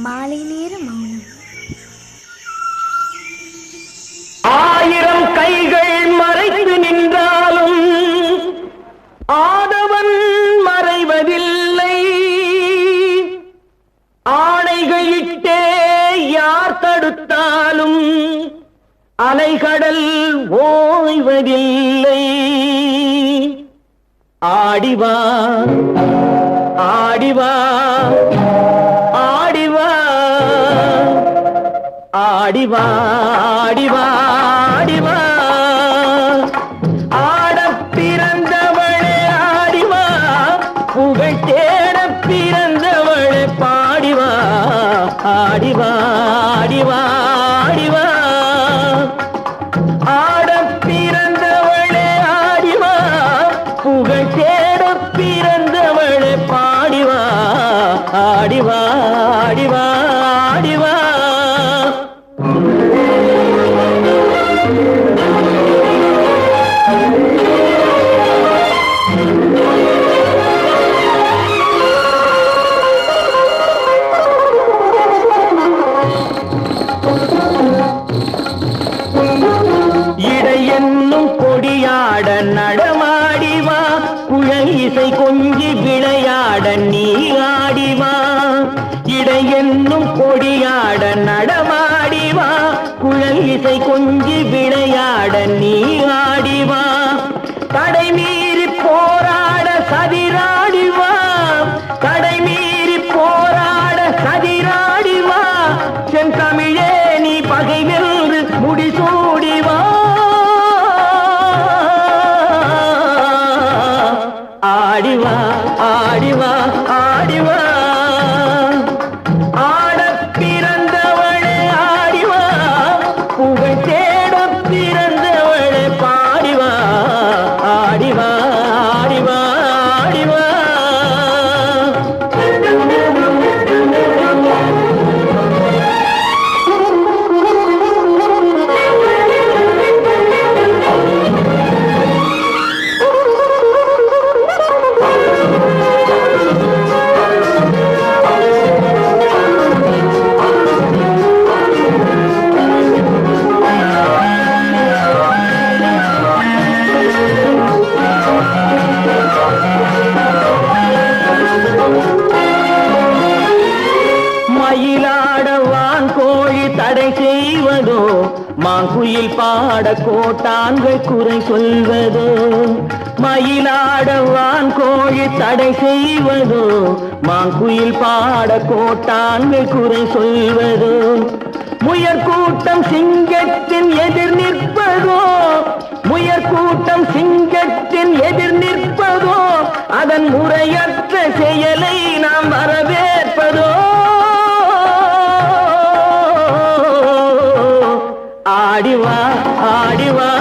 மாலை நேர மௌனம். ஆயிரம் கைகள் மறைத்து நின்றாலும் ஆதவன் மறைவதில்லை. ஆணைகளிட்டே யார் தடுத்தாலும் அலைகடல் ஓய்வதில்லை. ஆடிவா ஆடிவா ஆடிவா ஆடிவா ஆடிவா ஆடிவா. ஆடப் பிறந்தவளே ஆடிவா, புகழ் தேடப் பிறந்தவளே பாடிவா. ஆடிவா ஆடிவா ஆடிவா. ஆடப் பிறந்தவளே ஆடிவா, புகழ் தேடப் பிறந்தவளே பாடிவா. ஆடிவா ஆடிவா ஆடிவா. இடையென்னும் கொடியாட நடமாடிவா, குழல் இசை கொஞ்சி விளையாட நீ ஆடிவா. இடையென்னும் கொடியாட நடமாடிவா, குழல் இசை கொஞ்சி விளையாட நீ ஆடிவா. தடை மீறி போராட சதிராடிவா, தடை மீறி போராட சதிராடிவா. செந்தமிழே நீ பகை வென்று முடிசூடிவா. ஆடிவா ஆடிவா ஆடிவா. ஆடப் பிறந்தவளே ஆடிவா, புகழ் தேடப் பிறந்தவளே பாடிவா. ஆடிவா ஆடிவா ஆடிவா. மயிலாடவான் கோழி தடை செய்வதோ, மாங்குயில் பாட கோட்டான்கள் குறை சொல்வதோ. மயிலாடவான் கோழி தடை செய்வதோ, மாங்குயில் பாட கோட்டான்கள் குறை சொல்வதோ. முயற்கூட்டம் சிங்கத்தின் எதிர் நிற்பதோ, முயற்கூட்டம் சிங்கத்தின் எதிர் நிற்பதோ. அதன் முறையற்ற செயலை நாம் வரவேற்பதோ. ஆடிவா ஆடிவா